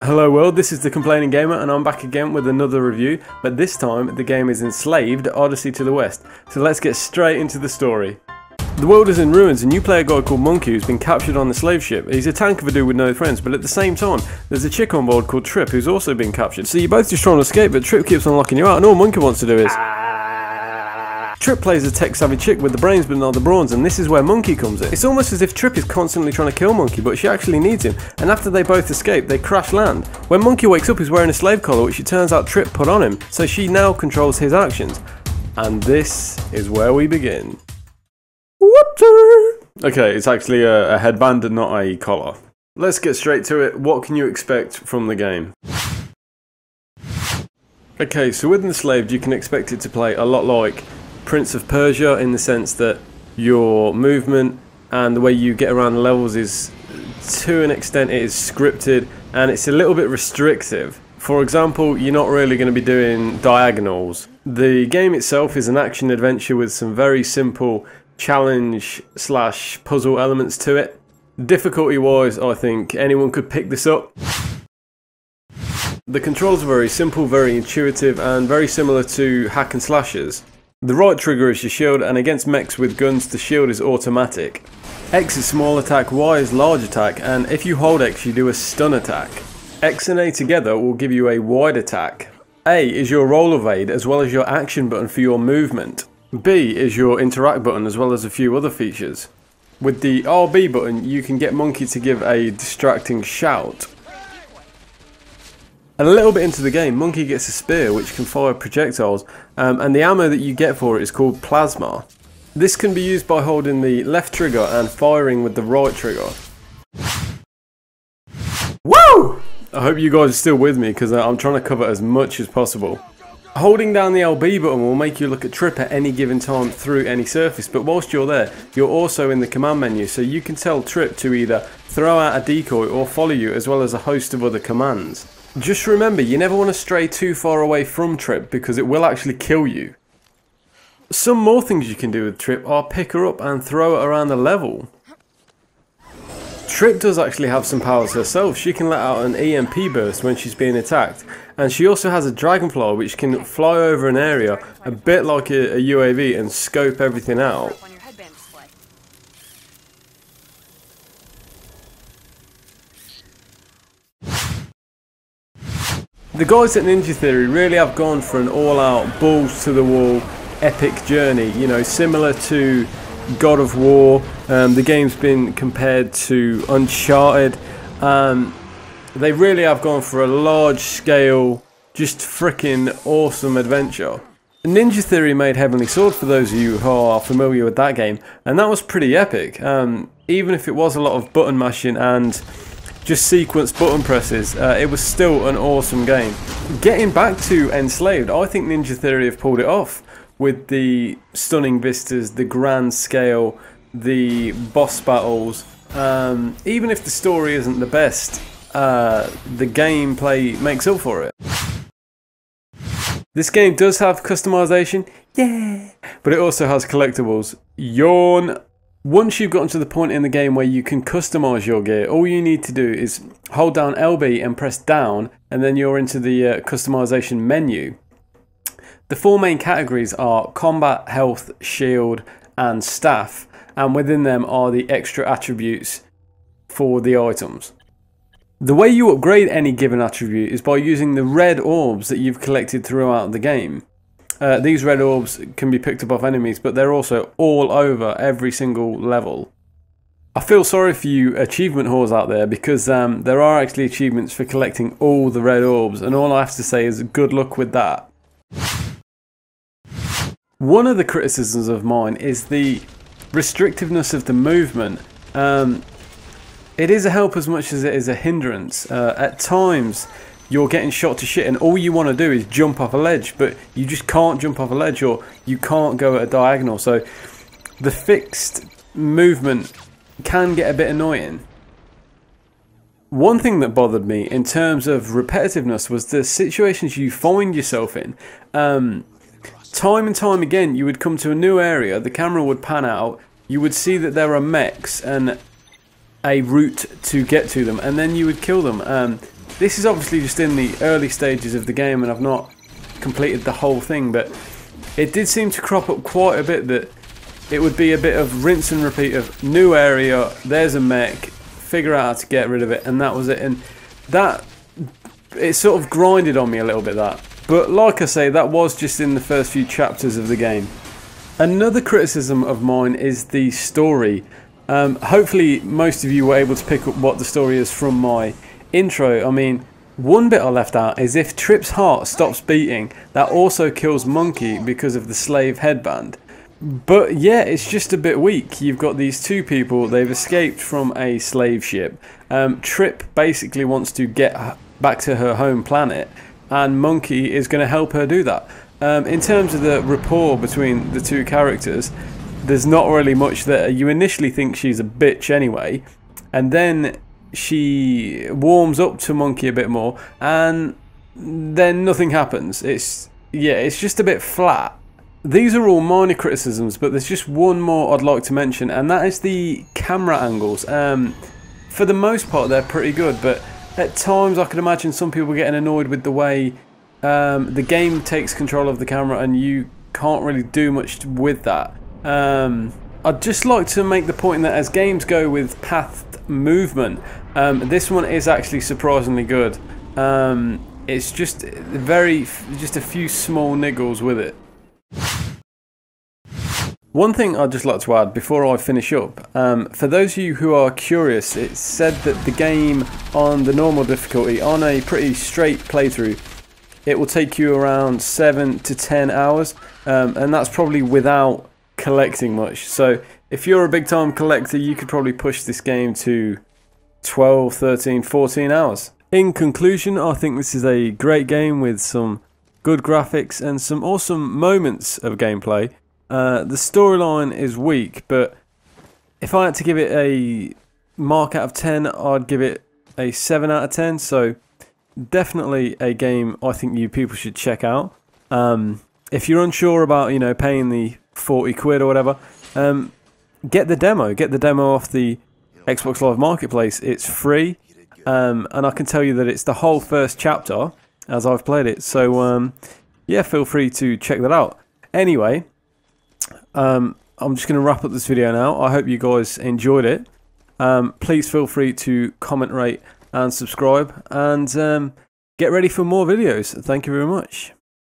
Hello world, this is the Complaining Gamer and I'm back again with another review, but this time the game is Enslaved Odyssey to the West. So let's get straight into the story. The world is in ruins and you play a guy called Monkey who's been captured on the slave ship. He's a tank of a dude with no friends, but at the same time there's a chick on board called Trip who's also been captured. So you're both just trying to escape, but Trip keeps on locking you out and all Monkey wants to do is... Trip plays a tech-savvy chick with the brains but not the brawns, and this is where Monkey comes in. It's almost as if Trip is constantly trying to kill Monkey, but she actually needs him, and after they both escape, they crash land. When Monkey wakes up, he's wearing a slave collar, which it turns out Trip put on him, so she now controls his actions. And this is where we begin. Okay, it's actually a headband and not a collar. Let's get straight to it. What can you expect from the game? Okay, so with Enslaved, you can expect it to play a lot like Prince of Persia, in the sense that your movement and the way you get around the levels is, to an extent, it is scripted and it's a little bit restrictive. For example, you're not really going to be doing diagonals. The game itself is an action adventure with some very simple challenge / puzzle elements to it. Difficulty wise, I think anyone could pick this up. The controls are very simple, very intuitive and very similar to hack and slashers. The right trigger is your shield, and against mechs with guns the shield is automatic. X is small attack, Y is large attack, and if you hold X you do a stun attack. X and A together will give you a wide attack. A is your roll evade as well as your action button for your movement. B is your interact button as well as a few other features. With the RB button you can get Monkey to give a distracting shout. A little bit into the game, Monkey gets a spear which can fire projectiles, and the ammo that you get for it is called plasma. This can be used by holding the left trigger and firing with the right trigger. Woo! I hope you guys are still with me because I'm trying to cover as much as possible. Holding down the LB button will make you look at Trip at any given time through any surface, but whilst you're there, you're also in the command menu, so you can tell Trip to either throw out a decoy or follow you, as well as a host of other commands. Just remember, you never want to stray too far away from Trip because it will actually kill you. Some more things you can do with Trip are pick her up and throw it around the level. Trip does actually have some powers herself. She can let out an EMP burst when she's being attacked, and she also has a dragonfly which can fly over an area a bit like a UAV and scope everything out. The guys at Ninja Theory really have gone for an all-out, balls-to-the-wall, epic journey, you know, similar to God of War. The game's been compared to Uncharted. They really have gone for a large-scale, just freaking awesome adventure. Ninja Theory made Heavenly Sword, for those of you who are familiar with that game, and that was pretty epic. Even if it was a lot of button mashing and just sequence button presses, it was still an awesome game. Getting back to Enslaved, I think Ninja Theory have pulled it off with the stunning vistas, the grand scale, the boss battles. Even if the story isn't the best, the gameplay makes up for it. This game does have customization, yeah, but it also has collectibles. Yawn. Once you've gotten to the point in the game where you can customize your gear, all you need to do is hold down LB and press down, and then you're into the customization menu. The four main categories are combat, health, shield, and staff, and within them are the extra attributes for the items. The way you upgrade any given attribute is by using the red orbs that you've collected throughout the game. These red orbs can be picked up off enemies, but they're also all over every single level. I feel sorry for you achievement whores out there, because there are actually achievements for collecting all the red orbs, and all I have to say is good luck with that. One of the criticisms of mine is the restrictiveness of the movement. It is a help as much as it is a hindrance. At times you're getting shot to shit and all you want to do is jump off a ledge, but you just can't jump off a ledge, or you can't go at a diagonal, so the fixed movement can get a bit annoying. One thing that bothered me in terms of repetitiveness was the situations you find yourself in. Time and time again you would come to a new area, the camera would pan out, you would see that there are mechs, and a route to get to them, and then you would kill them. This is obviously just in the early stages of the game, and I've not completed the whole thing, but it did seem to crop up quite a bit that it would be a bit of rinse and repeat of new area, there's a mech, figure out how to get rid of it, and that was it. And that, it sort of grinded on me a little bit, that. But like I say, that was just in the first few chapters of the game. Another criticism of mine is the story. Hopefully most of you were able to pick up what the story is from my intro. I mean, one bit I left out is if Trip's heart stops beating, that also kills Monkey because of the slave headband. But yeah, it's just a bit weak. You've got these two people, they've escaped from a slave ship. Trip basically wants to get back to her home planet, and Monkey is going to help her do that. In terms of the rapport between the two characters, there's not really much there. You initially think she's a bitch anyway, and then she warms up to Monkey a bit more, and then nothing happens. It's just a bit flat. These are all minor criticisms, but there's just one more I'd like to mention, and that is the camera angles. For the most part, they're pretty good, but at times I can imagine some people getting annoyed with the way the game takes control of the camera, and you can't really do much with that. I'd just like to make the point that as games go with pathed movement, this one is actually surprisingly good. It's just a few small niggles with it. One thing I'd just like to add before I finish up, for those of you who are curious, it's said that the game on the normal difficulty, on a pretty straight playthrough, it will take you around 7 to 10 hours, and that's probably without collecting much. So if you're a big time collector, you could probably push this game to 12, 13, 14 hours. In conclusion, I think this is a great game with some good graphics and some awesome moments of gameplay. The storyline is weak, but if I had to give it a mark out of 10, I'd give it a 7 out of 10. So definitely a game I think you people should check out. If you're unsure about, you know, paying the 40 quid or whatever, get the demo. Get the demo off the Xbox Live Marketplace. It's free, and I can tell you that it's the whole first chapter as I've played it. So yeah, feel free to check that out. Anyway, I'm just going to wrap up this video now. I hope you guys enjoyed it. Please feel free to comment, rate and subscribe, and get ready for more videos. Thank you very much.